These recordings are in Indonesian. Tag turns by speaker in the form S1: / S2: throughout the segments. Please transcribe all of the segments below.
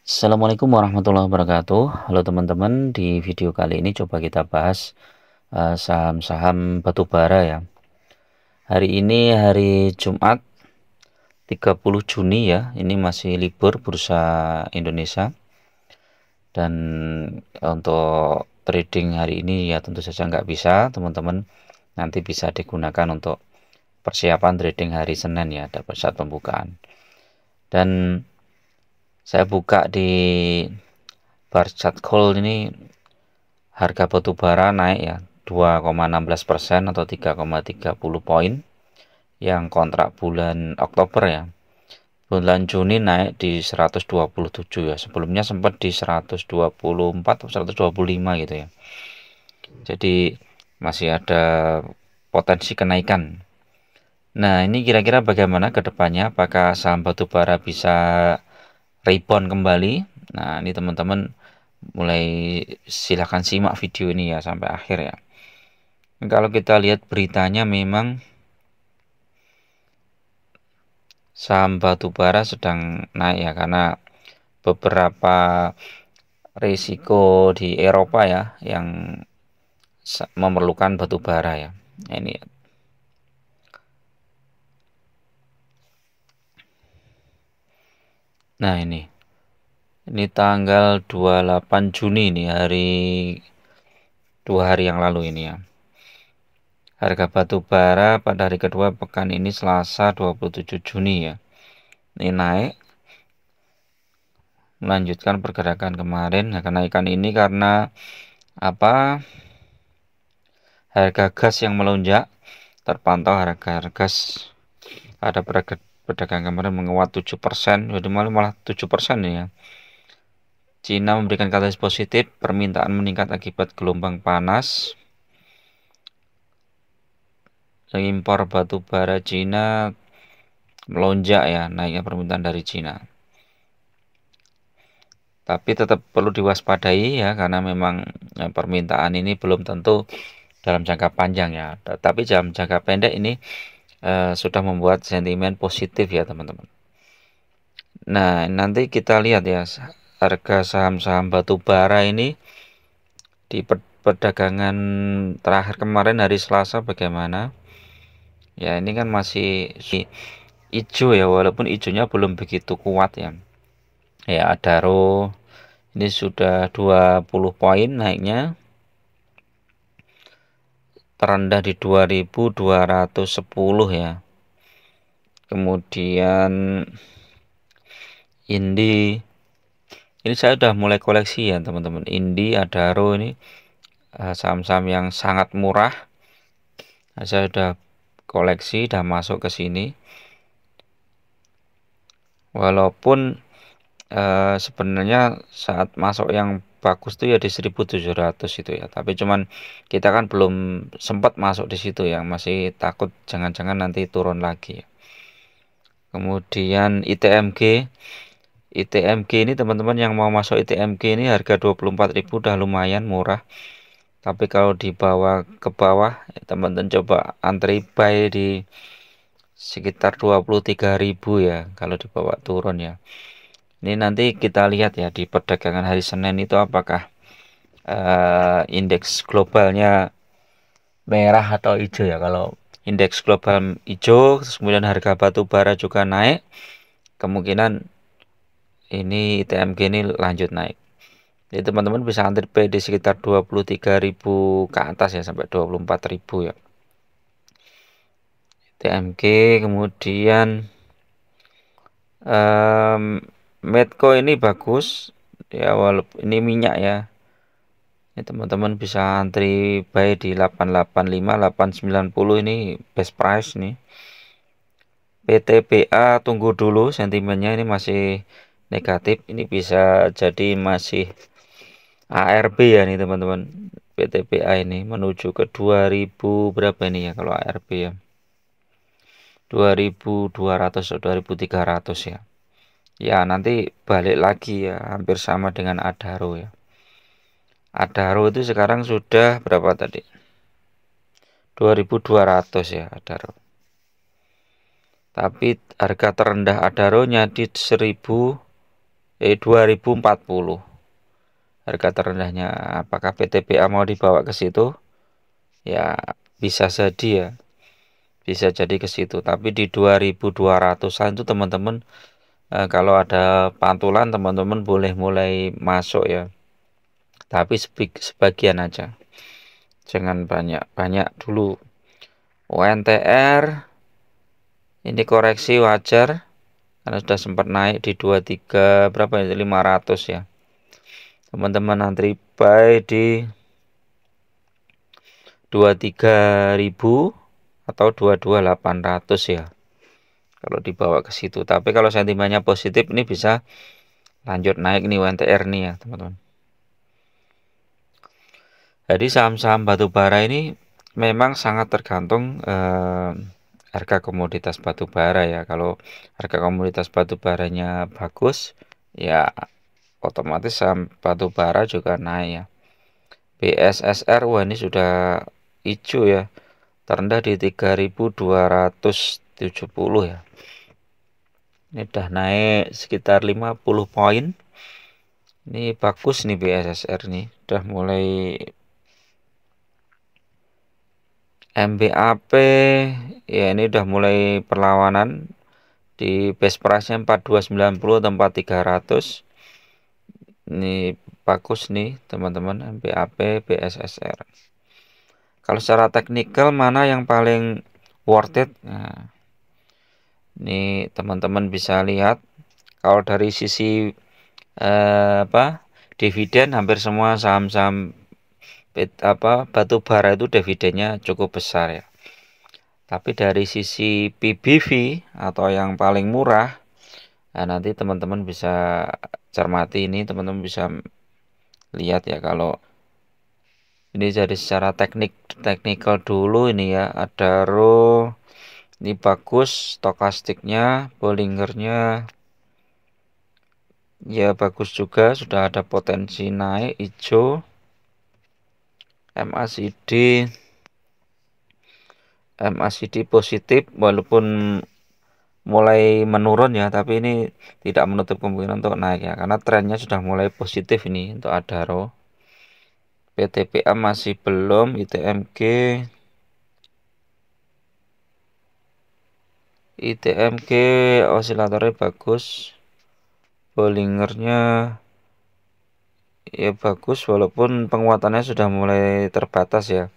S1: Assalamualaikum warahmatullahi wabarakatuh. Halo teman-teman, di video kali ini coba kita bahas saham-saham batubara ya. Hari ini hari Jumat 30 Juni ya. Ini masih libur bursa Indonesia. Dan untuk trading hari ini ya tentu saja nggak bisa, teman-teman. Nanti bisa digunakan untuk persiapan trading hari Senin ya, dapat saat pembukaan. Dan saya buka di bar chart call ini harga batubara naik ya 2,16% atau 3,30 poin yang kontrak bulan Oktober ya. Bulan Juni naik di 127 ya. Sebelumnya sempat di 124 atau 125 gitu ya. Jadi masih ada potensi kenaikan. Nah, ini kira-kira bagaimana ke depannya? Apakah saham batubara bisa rebound kembali? Nah, ini teman-teman mulai silahkan simak video ini ya sampai akhir ya. Kalau kita lihat beritanya memang saham batubara sedang naik ya karena beberapa risiko di Eropa ya yang memerlukan batubara ya. Ini Nah, ini tanggal 28 Juni nih, dua hari yang lalu ini ya. Harga batubara pada hari kedua pekan ini Selasa 27 Juni ya. Ini naik melanjutkan pergerakan kemarin. Nah, kenaikan ini karena apa? Harga gas yang melonjak. Terpantau harga gas ada perdagangan kemarin menguat 7%, jadi malah 7% ya. Cina memberikan katalis positif, permintaan meningkat akibat gelombang panas. Impor batu bara Cina melonjak ya, naiknya permintaan dari Cina. Tapi tetap perlu diwaspadai ya, karena memang permintaan ini belum tentu dalam jangka panjang ya. Tapi dalam jangka pendek ini sudah membuat sentimen positif ya teman-teman. Nah, nanti kita lihat ya harga saham-saham batu bara ini di perdagangan terakhir kemarin hari Selasa bagaimana? Ya, ini kan masih hijau ya, walaupun hijaunya belum begitu kuat ya. Ya, Adaro ini sudah 20 poin naiknya. Terendah di 2210 ya. Kemudian Indi ini saya udah mulai koleksi ya teman-teman. Indi, Adaro ini saham-saham yang sangat murah. Saya udah koleksi, udah masuk ke sini. Walaupun sebenarnya saat masuk yang bagus tuh ya di 1700 itu ya. Tapi cuman kita kan belum sempat masuk di situ ya. Masih takut jangan-jangan nanti turun lagi ya. Kemudian ITMG ini teman-teman yang mau masuk ITMG ini harga 24.000 udah lumayan murah. Tapi kalau dibawa ke bawah, teman-teman coba antri buy di sekitar 23.000 ya kalau dibawa turun ya. Ini nanti kita lihat ya di perdagangan hari Senin itu apakah indeks globalnya merah atau hijau ya. Kalau indeks global hijau, kemudian harga batu bara juga naik, kemungkinan ini ITMG ini lanjut naik. Jadi teman-teman bisa antri P di sekitar 23.000 ke atas ya sampai 24.000 ya. ITMG kemudian Medco ini bagus ya, walaupun ini minyak ya. Ini teman-teman bisa antri buy di 885 890 ini best price nih. PTBA tunggu dulu, sentimennya ini masih negatif, ini bisa jadi masih ARB ya nih teman-teman. PTBA ini menuju ke 2000 berapa ini ya kalau ARB ya, 2200 atau 2300 ya. Ya nanti balik lagi ya, hampir sama dengan Adaro ya. Adaro itu sekarang sudah berapa tadi? 2200 ya Adaro. Tapi harga terendah Adaronya di 1000 2040 harga terendahnya. Apakah PTBA mau dibawa ke situ? Ya bisa jadi ya, bisa jadi ke situ. Tapi di 2200-an itu teman-teman, kalau ada pantulan teman-teman boleh mulai masuk ya. Tapi sebagian aja, jangan banyak dulu. UNTR ini koreksi wajar karena sudah sempat naik di 23 berapa ya, 500 ya. Teman-teman antri buy di 23.000 atau 22.800 ya, kalau dibawa ke situ. Tapi kalau sentimennya positif ini bisa lanjut naik nih UNTR nih ya teman-teman. Jadi saham-saham batubara ini memang sangat tergantung harga komoditas batubara ya. Kalau harga komoditas batubaranya bagus ya otomatis saham batubara juga naik ya. BSSR wah ini sudah hijau ya, terendah di 3.270 ya. Ini udah naik sekitar 50 poin. Ini bagus nih BSSR nih, udah mulai MBAP ya, ini udah mulai perlawanan di base price-nya 4290 tempat 300. Ini bagus nih teman-teman, MBAP BSSR. Kalau secara teknikal mana yang paling worth it? Nah, ini teman-teman bisa lihat kalau dari sisi dividen hampir semua saham-saham batu bara itu dividennya cukup besar ya. Tapi dari sisi PBV atau yang paling murah, nah nanti teman-teman bisa cermati ini, teman-teman bisa lihat ya. Kalau ini jadi secara teknikal dulu ini ya, ada row ini bagus, stokastiknya, Bollingernya ya bagus juga, sudah ada potensi naik hijau. MACD positif walaupun mulai menurun ya, tapi ini tidak menutup kemungkinan untuk naik ya, karena trennya sudah mulai positif ini untuk Adaro. PTPA masih belum, ITMG osilatornya bagus, Bollingernya ya bagus walaupun penguatannya sudah mulai terbatas ya.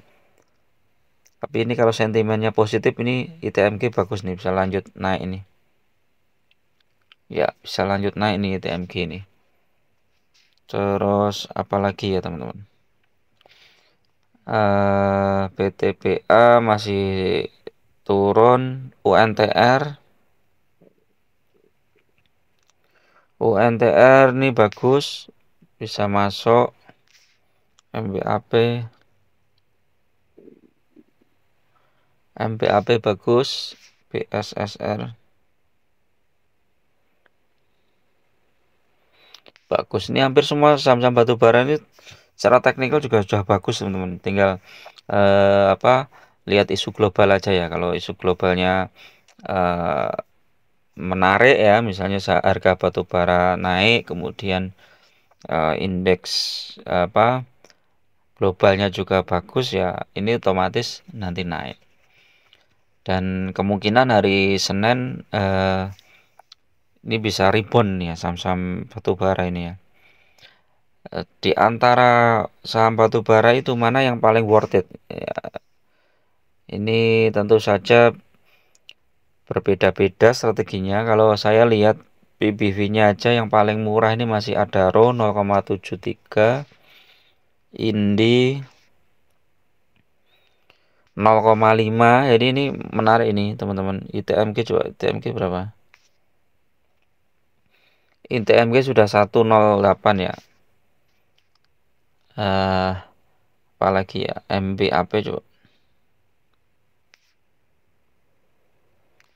S1: Tapi ini kalau sentimennya positif ini ITMG bagus nih, bisa lanjut naik ini. Ya, bisa lanjut naik nih ITMG ini. Terus apalagi ya teman-teman? PTPA masih turun, UNTR nih bagus, bisa masuk. MBAP bagus, BSSR bagus. Ini hampir semua saham-saham batubara ini secara teknikal juga sudah bagus teman-teman. Tinggal lihat isu global aja ya. Kalau isu globalnya menarik ya, misalnya harga batubara naik, kemudian indeks globalnya juga bagus ya, ini otomatis nanti naik. Dan kemungkinan hari Senin ini bisa rebound ya saham-saham batubara ini ya. Di antara saham batubara itu mana yang paling worth it? Ya, ini tentu saja berbeda-beda strateginya. Kalau saya lihat PBV-nya aja yang paling murah ini masih Adaro 0,73, Indi 0,5. Jadi ini menarik ini teman-teman. ITMG coba, ITMG berapa? ITMG sudah 108 ya. Apalagi ya, MBAP coba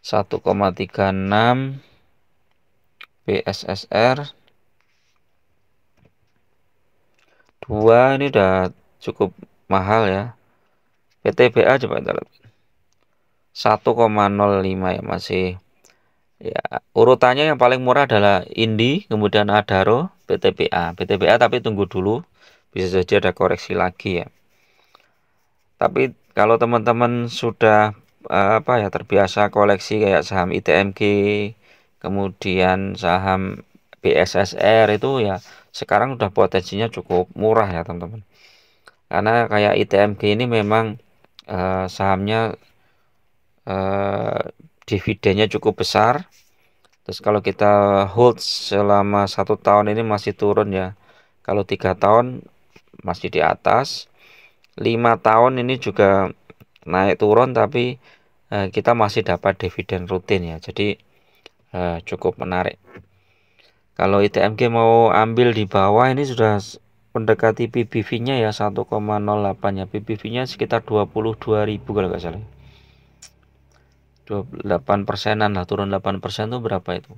S1: 1,36, BSSR 2, ini udah cukup mahal ya. PTBA coba kita lihat 1,05 ya, masih Ya, urutannya yang paling murah adalah Indi, kemudian Adaro, PTPA. PTPA tapi tunggu dulu, bisa saja ada koreksi lagi ya. Tapi kalau teman-teman sudah apa ya terbiasa koleksi kayak saham ITMG, kemudian saham BSSR itu ya sekarang udah potensinya cukup murah ya teman-teman. Karena kayak ITMG ini memang sahamnya dividennya cukup besar. Terus kalau kita hold selama 1 tahun ini masih turun ya. Kalau 3 tahun masih di atas, 5 tahun ini juga naik turun tapi kita masih dapat dividen rutin ya. Jadi cukup menarik. Kalau ITMG mau ambil di bawah ini sudah mendekati PBV-nya ya 1,08 ya. PBV-nya sekitar 22.000 kalau nggak salah. 28%-an lah, turun 8% itu berapa itu?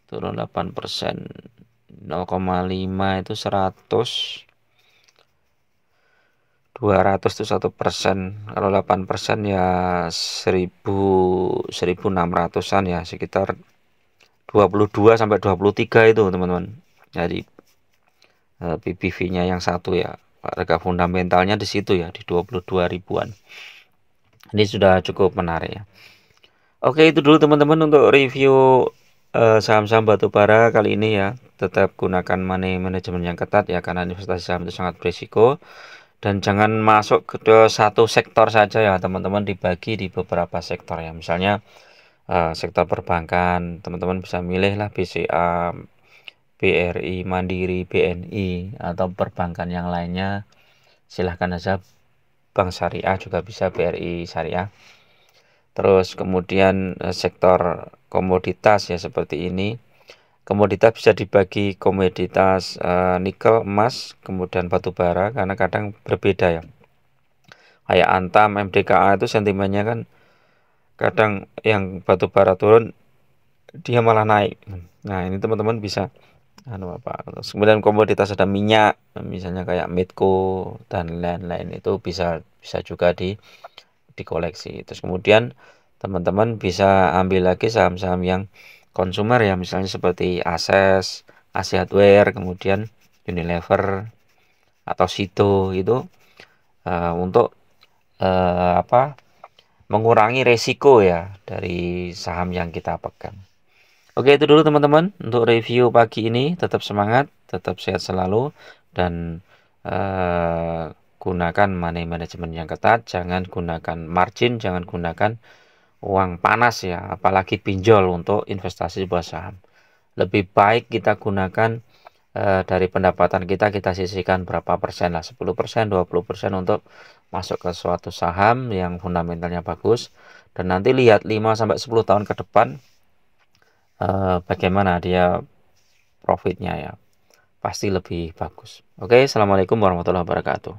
S1: Turun 8%, 0,5 itu 100, 200 itu 1%. Kalau 8% ya 1.600-an ya, sekitar 22 sampai 23 itu teman-teman. Jadi PBV-nya yang satu ya, harga fundamentalnya di situ ya, di 22 ribuan. Ini sudah cukup menarik ya. Oke, itu dulu teman-teman untuk review saham-saham batubara kali ini ya. Tetap gunakan money management yang ketat ya, karena investasi saham itu sangat berisiko. Dan jangan masuk ke satu sektor saja ya teman-teman, dibagi di beberapa sektor ya. Misalnya sektor perbankan, teman-teman bisa milih lah BCA, BRI, Mandiri, BNI, atau perbankan yang lainnya. Silahkan aja, Bank Syariah juga bisa, BRI Syariah. Terus kemudian sektor komoditas ya seperti ini. Komoditas bisa dibagi komoditas nikel, emas, kemudian batu bara, karena kadang berbeda ya. Kayak Antam, MDKA itu sentimennya kan kadang yang batu bara turun dia malah naik. Nah, ini teman-teman bisa apa. Terus kemudian komoditas ada minyak, misalnya kayak Medco dan lain-lain, itu bisa bisa juga dikoleksi. Terus kemudian teman-teman bisa ambil lagi saham-saham yang konsumer ya, misalnya seperti Ases, Asia Hardware, kemudian Unilever atau Sito itu untuk apa, mengurangi resiko ya dari saham yang kita pegang. Oke, itu dulu teman-teman untuk review pagi ini. Tetap semangat, tetap sehat selalu, dan gunakan money management yang ketat. Jangan gunakan margin, jangan gunakan uang panas ya, apalagi pinjol untuk investasi sebuah saham. Lebih baik kita gunakan dari pendapatan kita sisihkan berapa persen lah, 10%, 20% untuk masuk ke suatu saham yang fundamentalnya bagus, dan nanti lihat 5-10 tahun ke depan bagaimana dia profitnya ya, pasti lebih bagus. Oke, assalamualaikum warahmatullahi wabarakatuh.